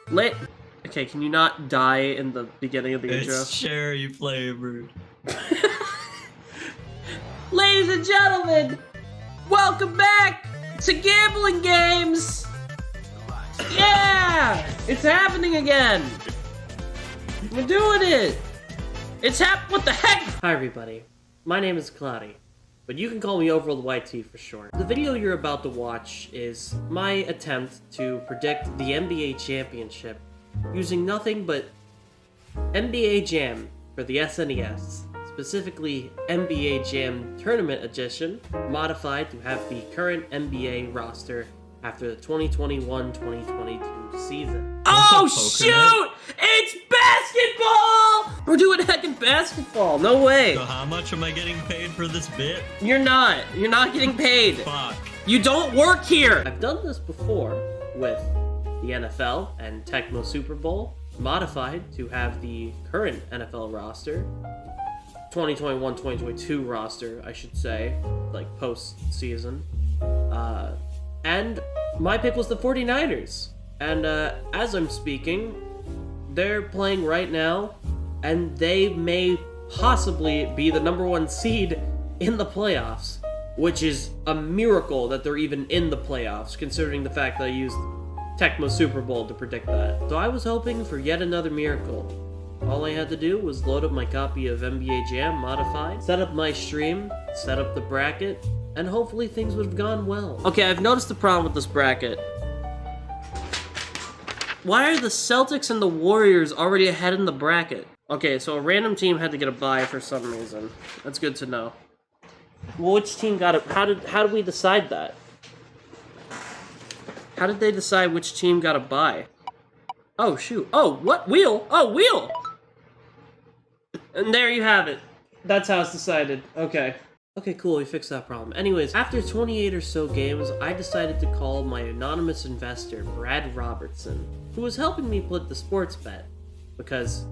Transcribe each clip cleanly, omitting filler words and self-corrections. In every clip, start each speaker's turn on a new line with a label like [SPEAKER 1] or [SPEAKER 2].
[SPEAKER 1] Lit. Okay, can you not die in the beginning of the intro?
[SPEAKER 2] It's cherry flavored.
[SPEAKER 1] Ladies and gentlemen, welcome back to Gambling Games! Yeah! It's happening again! We're doing it! What the heck? Hi everybody, my name is Cloudy, but you can call me Overworld YT for short. The video you're about to watch is my attempt to predict the NBA Championship using nothing but NBA Jam for the SNES. Specifically, NBA Jam Tournament Edition, modified to have the current NBA roster after the 2021-2022 season. Oh shoot! It's basketball! We're doing heckin' basketball, no way!
[SPEAKER 2] So how much am I getting paid for this bit?
[SPEAKER 1] You're not getting paid.
[SPEAKER 2] Fuck.
[SPEAKER 1] You don't work here! I've done this before with the NFL and Tecmo Super Bowl, modified to have the current NFL roster, 2021-2022 roster, I should say, like post-season. And my pick was the 49ers. And as I'm speaking, they're playing right now, and they may possibly be the #1 seed in the playoffs, which is a miracle that they're even in the playoffs, considering the fact that I used Tecmo Super Bowl to predict that. So I was hoping for yet another miracle. All I had to do was load up my copy of NBA Jam Modified, set up my stream, set up the bracket, and hopefully things would have gone well. Okay, I've noticed the problem with this bracket. Why are the Celtics and the Warriors already ahead in the bracket? Okay, so a random team had to get a bye for some reason. That's good to know. Well, which team got it? How did we decide that? How did they decide which team got a bye? Oh, shoot. Oh, what? Wheel? Oh, wheel! And there you have it. That's how it's decided. Okay. Okay, cool, we fixed that problem. Anyways, after 28 or so games, I decided to call my anonymous investor, Brad Robertson, who was helping me put the sports bet, because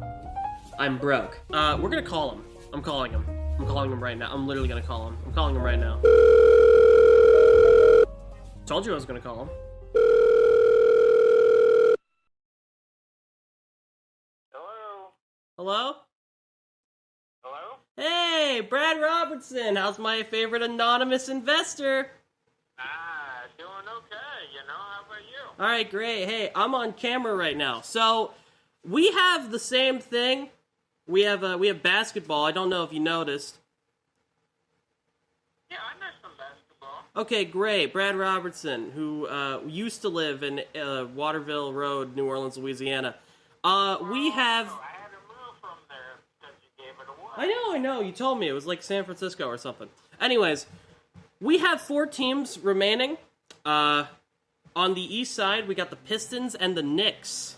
[SPEAKER 1] I'm broke. We're gonna call him. I'm calling him. I'm calling him right now. I'm literally gonna call him. I'm calling him right now. Told you I was gonna call him.
[SPEAKER 3] Hello?
[SPEAKER 1] Hello?
[SPEAKER 3] Hello?
[SPEAKER 1] Hey, Brad Robertson! How's my favorite anonymous investor?
[SPEAKER 3] Doing okay, how about you?
[SPEAKER 1] Alright, great. Hey, I'm on camera right now. So, we have the same thing. We have basketball. I don't know if you noticed.
[SPEAKER 3] Yeah, I know some basketball.
[SPEAKER 1] Okay, great. Brad Robertson, who used to live in Waterville Road, New Orleans, Louisiana. We have...
[SPEAKER 3] I had to move from there because you gave it away.
[SPEAKER 1] I know. You told me. It was like San Francisco or something. Anyways, we have 4 teams remaining. On the east side, we got the Pistons and the Knicks.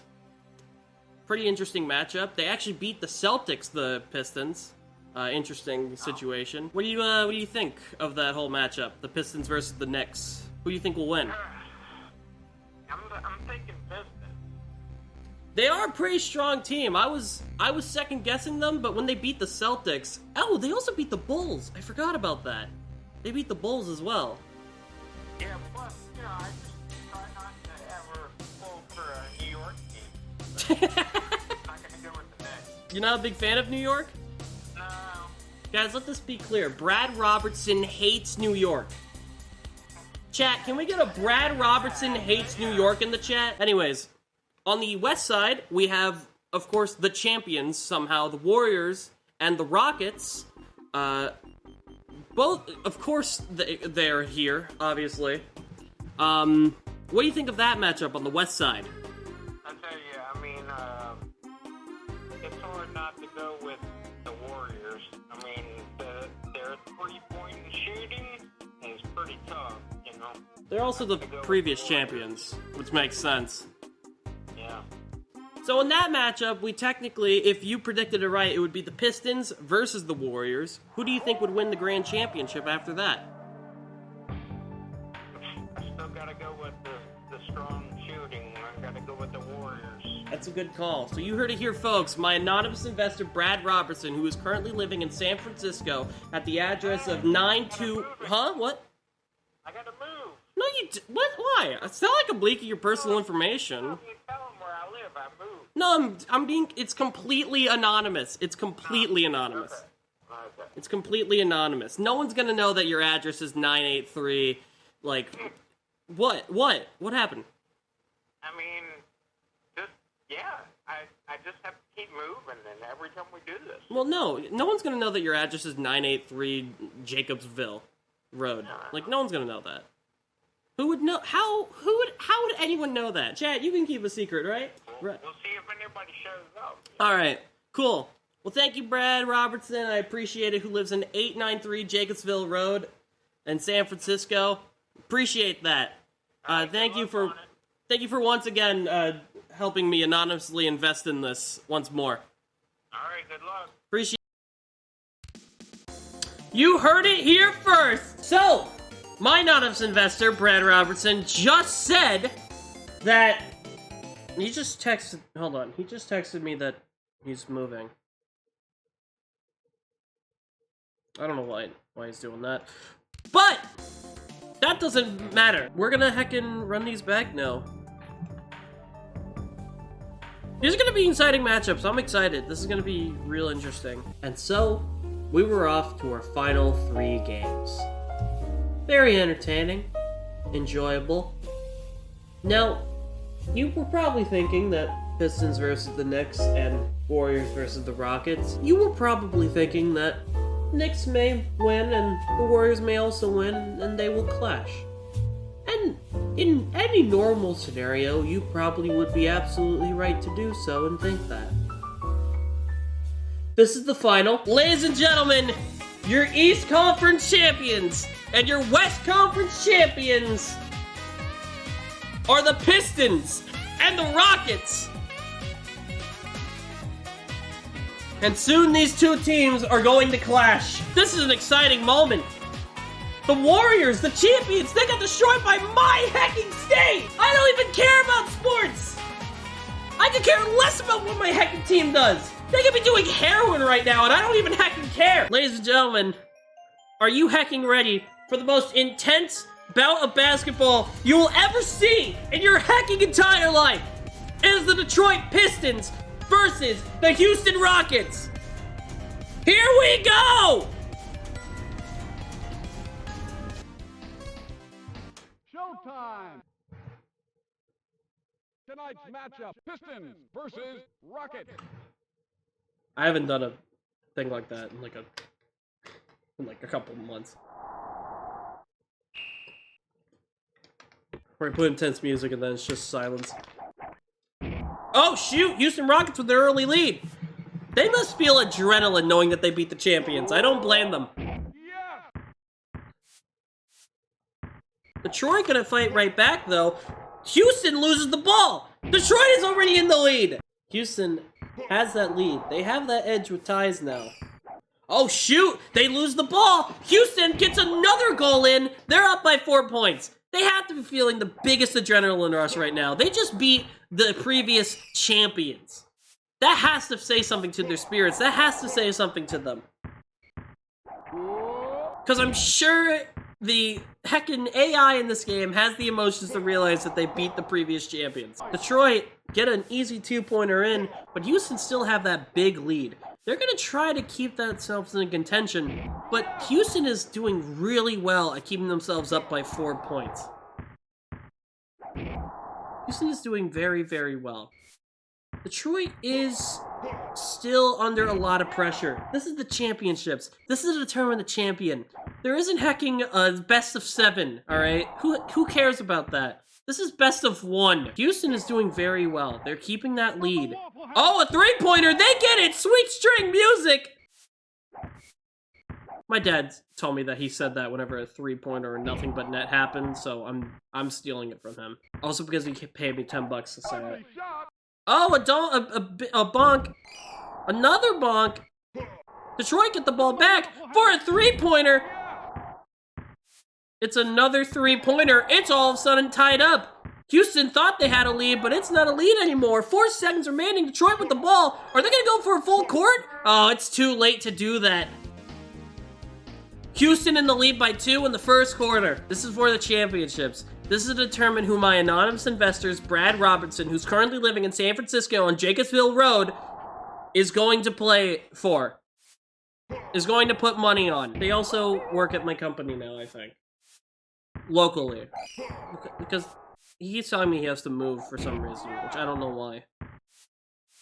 [SPEAKER 1] Pretty interesting matchup. They actually beat the Celtics, the Pistons. Interesting situation. What do you think of that whole matchup? The Pistons versus the Knicks. Who do you think will win?
[SPEAKER 3] I'm thinking Pistons.
[SPEAKER 1] They are a pretty strong team. I was second guessing them, but when they beat the Celtics, oh, they also beat the Bulls. I forgot about that. They beat the Bulls as well.
[SPEAKER 3] Yeah, plus, I just try not to ever pull for a New York team. So I'm not gonna go with the Knicks.
[SPEAKER 1] You're not a big fan of New York?
[SPEAKER 3] No.
[SPEAKER 1] Guys, let this be clear. Brad Robertson hates New York. Chat, can we get a Brad Robertson hates New York in the chat? Anyways, on the west side, we have, of course, the champions, somehow, the Warriors and the Rockets. Both, of course, they're here, obviously. What do you think of that matchup on the west side?
[SPEAKER 3] I tell you, it's hard not to go with the Warriors. Their three-point shooting is pretty tough,
[SPEAKER 1] They're also the previous champions, which makes sense.
[SPEAKER 3] Yeah.
[SPEAKER 1] So in that matchup, we technically, if you predicted it right, it would be the Pistons versus the Warriors. Who do you think would win the grand championship after that?
[SPEAKER 3] I still gotta go with the strong shooting. I gotta go with the Warriors.
[SPEAKER 1] That's a good call. So you heard it here, folks. My anonymous investor, Brad Robertson, who is currently living in San Francisco at the address of 92... Huh? What?
[SPEAKER 3] I gotta move.
[SPEAKER 1] No, you What? Why? It's not like I'm leaking your personal information.
[SPEAKER 3] You tell them where I live. I moved.
[SPEAKER 1] No, I'm being. It's completely anonymous. It's completely anonymous.
[SPEAKER 3] Okay.
[SPEAKER 1] It's completely anonymous. No one's gonna know that your address is 983. Like, what? What happened?
[SPEAKER 3] I mean, I just have to keep moving, and every time we do this.
[SPEAKER 1] Well, no one's gonna know that your address is 983 Jacobsville Road. Like, no one's gonna know that. Who would know? How would anyone know that? Chad, you can keep a secret, right? Right.
[SPEAKER 3] We'll see if anybody shows up.
[SPEAKER 1] All right, cool. Well, thank you, Brad Robertson. I appreciate it. Who lives in 893 Jacobsville Road in San Francisco? Appreciate that. Thank you for once again helping me anonymously invest in this once more.
[SPEAKER 3] All right, good luck.
[SPEAKER 1] Appreciate. You heard it here first. So, my anonymous investor, Brad Robertson, just said that he just texted. Hold on, he just texted me that he's moving. I don't know why he's doing that, but that doesn't matter. We're gonna heckin' run these back now. These are gonna be exciting matchups. I'm excited. This is gonna be real interesting. And so, we were off to our final 3 games. Very entertaining, enjoyable. Now, you were probably thinking that Pistons versus the Knicks and Warriors versus the Rockets. You were probably thinking that Knicks may win and the Warriors may also win and they will clash. And in any normal scenario, you probably would be absolutely right to do so and think that. This is the final. Ladies and gentlemen, your East Conference champions and your West Conference champions are the Pistons and the Rockets. And soon these two teams are going to clash. This is an exciting moment. The Warriors, the champions, they got destroyed by my hecking state! I don't even care about sports! I could care less about what my hecking team does! They could be doing heroin right now and I don't even hecking care! Ladies and gentlemen, are you hecking ready for the most intense bout of basketball you will ever see in your hecking entire life? It is the Detroit Pistons versus the Houston Rockets. Here we go!
[SPEAKER 4] Showtime! Tonight's matchup, Pistons versus Rockets.
[SPEAKER 1] I haven't done a thing like that in like a couple of months. Where I put intense music and then it's just silence. Oh shoot! Houston Rockets with their early lead. They must feel adrenaline knowing that they beat the champions. I don't blame them. Detroit gonna fight right back though. Houston loses the ball. Detroit is already in the lead. Houston has that lead. They have that edge with ties now. Oh shoot! They lose the ball. Houston gets another goal in. They're up by 4 points. They have to be feeling the biggest adrenaline rush right now. They just beat the previous champions. That has to say something to their spirits. That has to say something to them. Because I'm sure the heckin' AI in this game has the emotions to realize that they beat the previous champions. Detroit get an easy 2-pointer in, but Houston still have that big lead. They're going to try to keep themselves in contention, but Houston is doing really well at keeping themselves up by 4 points. Houston is doing very, very well. Detroit is still under a lot of pressure. This is the championships. This is to determine the champion. There isn't hecking a best of 7, alright? Who cares about that? This is best of 1. Houston is doing very well. They're keeping that lead. Oh, a 3-pointer! They get it! Sweet string music! My dad told me that he said that whenever a 3-pointer or nothing but net happened, so I'm stealing it from him. Also because he paid me $10 to say it. Oh, a bonk. Another bonk. Detroit get the ball back for a 3-pointer. It's another 3-pointer. It's all of a sudden tied up. Houston thought they had a lead, but it's not a lead anymore. 4 seconds remaining. Detroit with the ball. Are they going to go for a full court? Oh, it's too late to do that. Houston in the lead by 2 in the first quarter. This is for the championships. This is to determine who my anonymous investors, Brad Robertson, who's currently living in San Francisco on Jacobsville Road, is going to play for. Is going to put money on. They also work at my company now, I think. Locally. Because he keeps telling me he has to move for some reason, which I don't know why.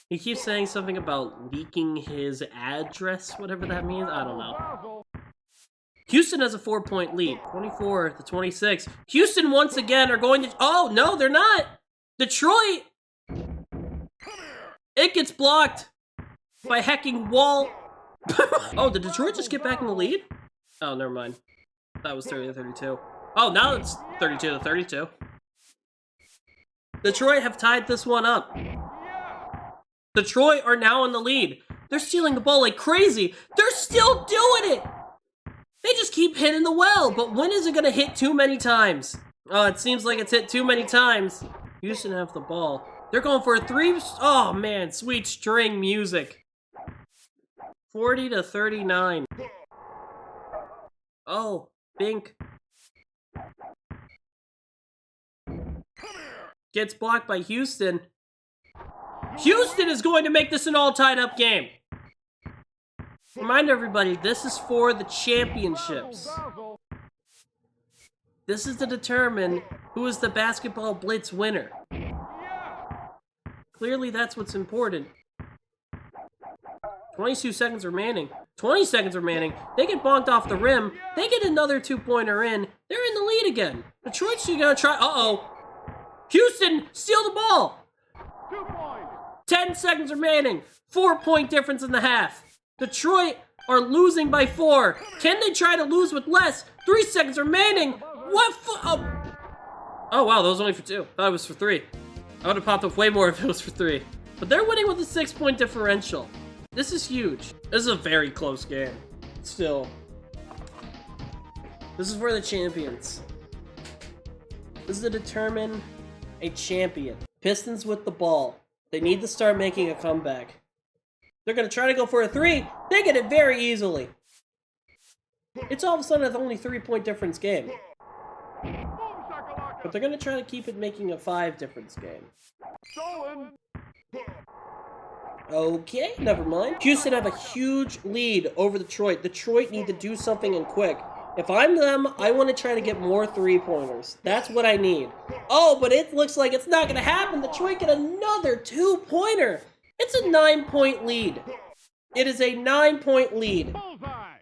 [SPEAKER 1] He keeps saying something about leaking his address, whatever that means. I don't know. Houston has a 4-point lead, 24-26. Houston once again are going to... Oh, no, they're not. Detroit. It gets blocked by hecking Wall. Oh, did Detroit just get back in the lead? Oh, never mind. That was 30-32. Oh, now it's 32-32. Detroit have tied this one up. Detroit are now in the lead. They're stealing the ball like crazy. They're still doing it. They just keep hitting the well, but when is it going to hit too many times? Oh, it seems like it's hit too many times. Houston have the ball. They're going for a 3. Oh, man, sweet string music. 40-39. Oh, Bink. Gets blocked by Houston. Houston is going to make this an all tied up game. Remind everybody, this is for the championships. This is to determine who is the basketball blitz winner. Clearly, that's what's important. 22 seconds remaining. 20 seconds remaining. They get bonked off the rim. They get another 2-pointer in. They're in the lead again. Detroit's gonna try. Uh-oh. Houston, steal the ball. 10 seconds remaining. 4-point difference in the half. Detroit are losing by 4. Can they try to lose with less? 3 seconds remaining. What? Oh, wow, that was only for 2. I thought it was for 3. I would have popped up way more if it was for 3. But they're winning with a 6-point differential. This is huge. This is a very close game. Still. This is for the champions. This is to determine a champion. Pistons with the ball. They need to start making a comeback. They're going to try to go for a 3. They get it very easily. It's all of a sudden an only 3-point difference game. But they're going to try to keep it making a 5 difference game. Okay, never mind. Houston have a huge lead over Detroit. Detroit need to do something and quick. If I'm them, I want to try to get more 3-pointers. That's what I need. Oh, but it looks like it's not going to happen. Detroit get another 2-pointer. It's a 9-point lead. It is a 9-point lead.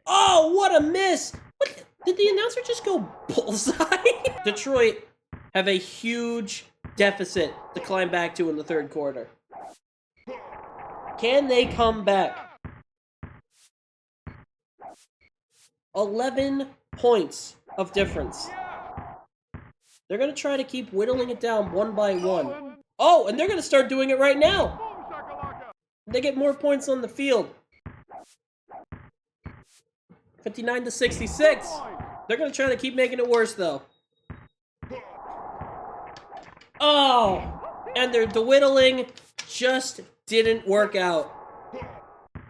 [SPEAKER 1] Oh, what a miss. What? Did the announcer just go bullseye? Detroit have a huge deficit to climb back to in the third quarter. Can they come back? 11 points of difference. They're going to try to keep whittling it down one by one. Oh, and they're going to start doing it right now. They get more points on the field. 59-66. They're going to try to keep making it worse, though. Oh, and the whittling just didn't work out.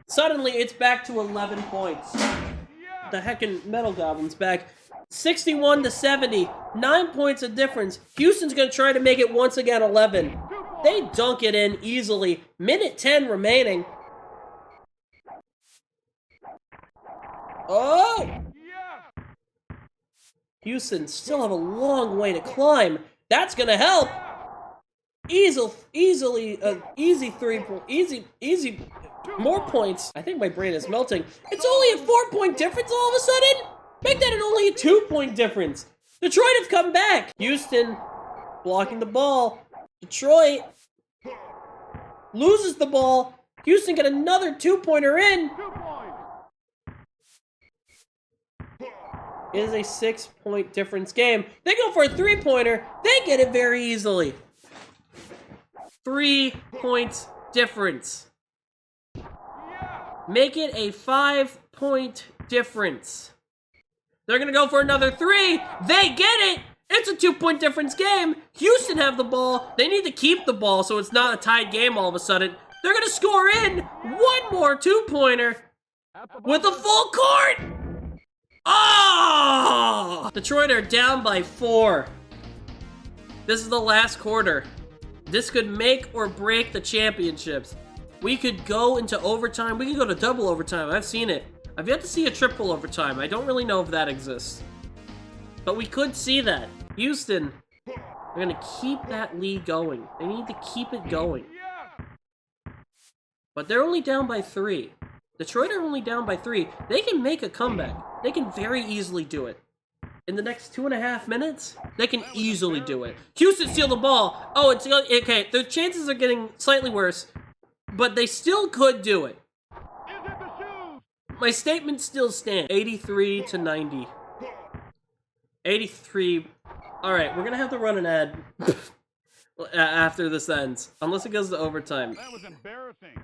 [SPEAKER 1] Suddenly, it's back to 11 points. The heckin' Metal Goblin's back. 61-70. 9 points of difference. Houston's going to try to make it once again 11. They dunk it in easily. Minute 10 remaining. Oh! Houston still have a long way to climb. That's going to help. Easy, more points. I think my brain is melting. It's only a 4-point difference all of a sudden? Make that only a 2-point difference. Detroit have come back. Houston blocking the ball. Detroit loses the ball. Houston get another 2-pointer in. It is a 6-point difference game. They go for a 3-pointer. They get it very easily. 3 points difference. Make it a 5-point difference. They're going to go for another 3. They get it. It's a 2-point difference game. Houston have the ball. They need to keep the ball so it's not a tied game all of a sudden. They're going to score in one more 2-pointer with a full court. Oh! Detroit are down by 4. This is the last quarter. This could make or break the championships. We could go into overtime. We could go to double overtime. I've seen it. I've yet to see a triple overtime. I don't really know if that exists. But we could see that. Houston, they're going to keep that lead going. They need to keep it going. But they're only down by 3. Detroit are only down by 3. They can make a comeback. They can very easily do it. In the next 2.5 minutes, they can easily do it. Houston steal the ball. Oh, it's okay. Their chances are getting slightly worse, but they still could do it. My statement still stands. 83 to 90. 83. All right, we're gonna have to run an ad after this ends, unless it goes to overtime.
[SPEAKER 4] That was embarrassing.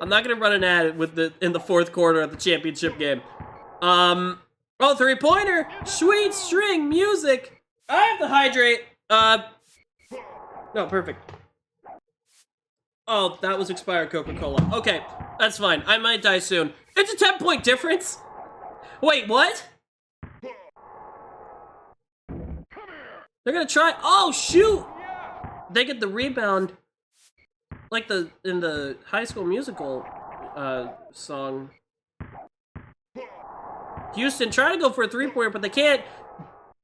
[SPEAKER 1] I'm not gonna run an ad in the 4th quarter of the championship game. Oh, 3-pointer! Sweet string music! I have to hydrate. No, perfect. Oh, that was expired Coca-Cola. Okay, that's fine. I might die soon. It's a 10-point difference! Wait, what? They're gonna try. Oh, shoot! They get the rebound. Like in the High School Musical song. Houston trying to go for a 3-pointer, but they can't.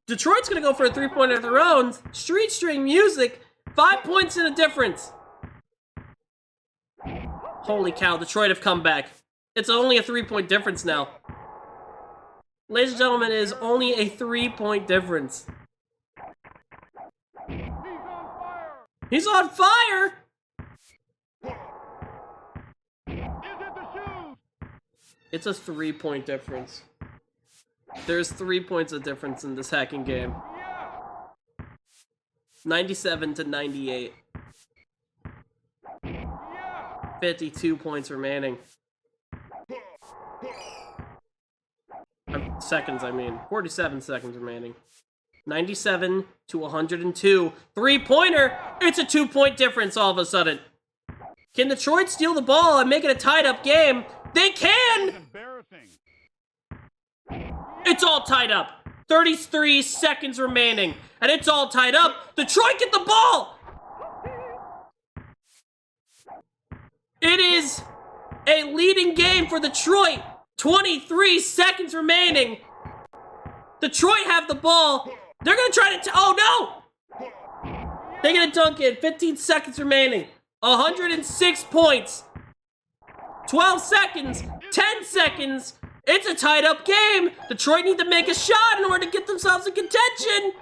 [SPEAKER 1] Detroit's gonna go for a 3-pointer of their own. Street string music. 5 points in a difference. Holy cow, Detroit have come back. It's only a 3-point difference now. Ladies and gentlemen, it is only a 3-point difference. He's on fire! It's a 3-point difference. There's 3 points of difference in this hacking game. 97 to 98. 52 points remaining. Seconds, I mean. 47 seconds remaining. 97 to 102. 3-pointer! It's a 2-point difference all of a sudden. Can Detroit steal the ball and make it a tied-up game? They can! It's all tied up. 33 seconds remaining. And it's all tied up. Detroit get the ball! It is a leading game for Detroit. 23 seconds remaining. Detroit have the ball. They're gonna try to oh no! They're gonna dunk it. 15 seconds remaining. 106 points. 12 seconds. 10 seconds. It's a tied up game. Detroit need to make a shot in order to get themselves in contention.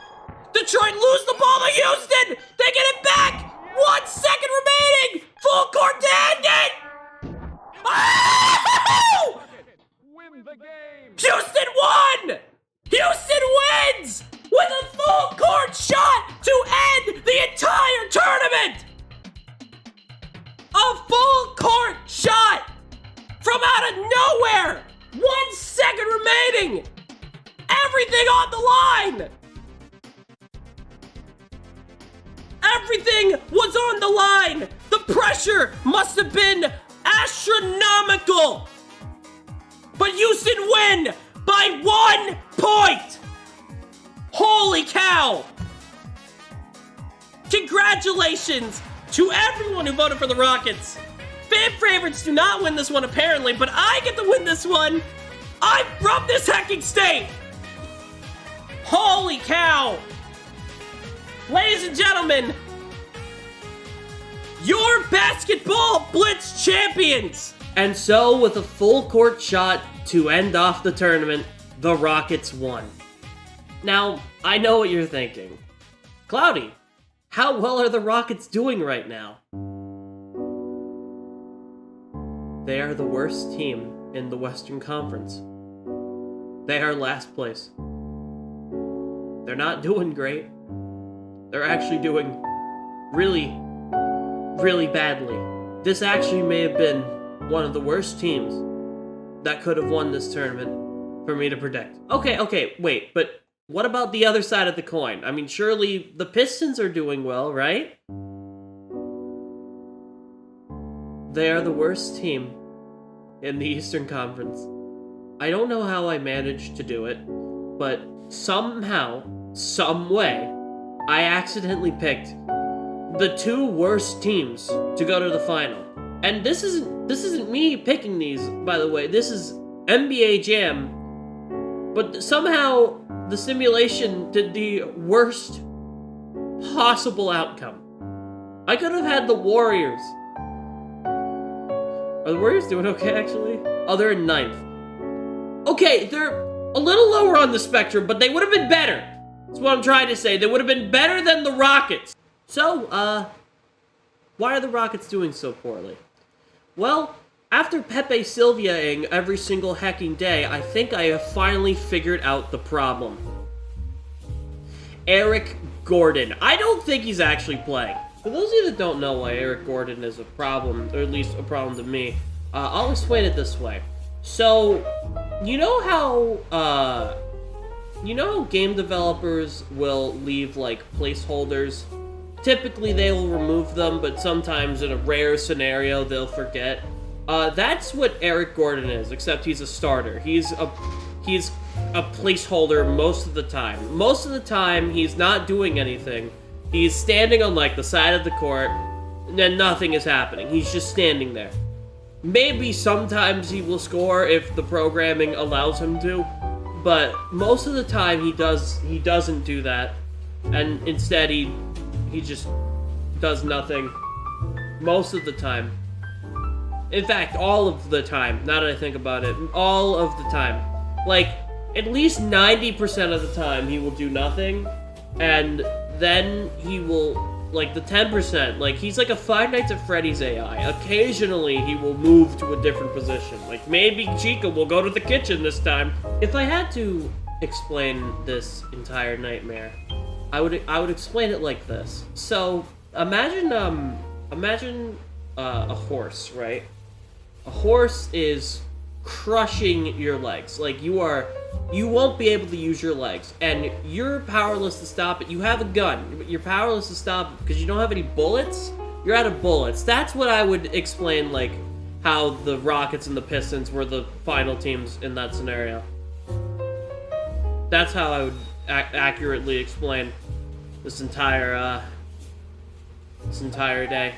[SPEAKER 1] Detroit lose the ball to Houston. They get it back. 1 second remaining. Full court to end it. Oh!
[SPEAKER 4] Win the game.
[SPEAKER 1] Houston won. Houston wins with a full court shot to end the entire tournament. A full court shot from out of nowhere. 1 second remaining. Everything on the line. Everything was on the line. The pressure must have been astronomical. But Houston win by 1 point. Holy cow. Congratulations to everyone who voted for the Rockets. Fan favorites do not win this one apparently, but I get to win this one. I'm from this hecking state. Holy cow. Ladies and gentlemen, your basketball blitz champions. And so with a full court shot to end off the tournament, the Rockets won. Now, I know what you're thinking. Cloudy, how well are the Rockets doing right now? They are the worst team in the Western Conference. They are last place. They're not doing great. They're actually doing really, really badly. This actually may have been one of the worst teams that could have won this tournament for me to predict. Okay, wait, but what about the other side of the coin? I mean, surely the Pistons are doing well, right? They are the worst team in the Eastern Conference. I don't know how I managed to do it, but somehow, some way, I accidentally picked the 2 worst teams to go to the final. And this isn't me picking these, by the way. This is NBA Jam. But somehow the simulation did the worst possible outcome. I could have had the Warriors. Are the Warriors doing okay, actually? Oh, they're in 9th. Okay, they're a little lower on the spectrum, but they would have been better. That's what I'm trying to say. They would have been better than the Rockets. So, why are the Rockets doing so poorly? Well, after Pepe Silviaing every single hecking day, I think I have finally figured out the problem. Eric Gordon. I don't think he's actually playing. For those of you that don't know why Eric Gordon is a problem, or at least a problem to me, I'll explain it this way. So, you know how game developers will leave, like, placeholders? Typically, they will remove them, but sometimes in a rare scenario, they'll forget. That's what Eric Gordon is, except he's a starter. He's a placeholder most of the time. Most of the time, he's not doing anything. He's standing on, like, the side of the court, and then nothing is happening. He's just standing there. Maybe sometimes he will score if the programming allows him to, but most of the time he doesn't do that, and instead he just does nothing most of the time. In fact, all of the time, now that I think about it, all of the time. Like, at least 90% of the time he will do nothing, and then he will, like, the 10%, like, he's like a Five Nights at Freddy's AI. Occasionally, he will move to a different position. Like, maybe Chica will go to the kitchen this time. If I had to explain this entire nightmare, I would explain it like this. So, imagine a horse, right? A horse is crushing your legs. Like, you won't be able to use your legs, and you're powerless to stop it. You have a gun, but you're powerless to stop it because you don't have any bullets. You're out of bullets. That's what I would explain, like, how the Rockets and the Pistons were the final teams in that scenario. That's how I would accurately explain this entire day.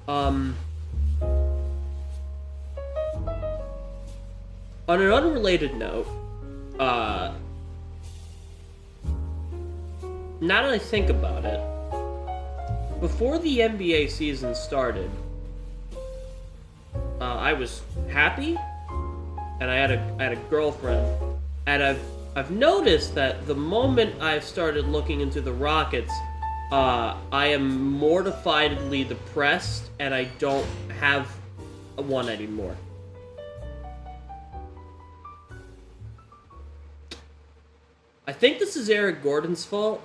[SPEAKER 1] On an unrelated note, now that I think about it, before the NBA season started, I was happy, and I had a girlfriend, and I've noticed that the moment I've started looking into the Rockets, I am mortifiedly depressed, and I don't have one anymore. I think this is Eric Gordon's fault.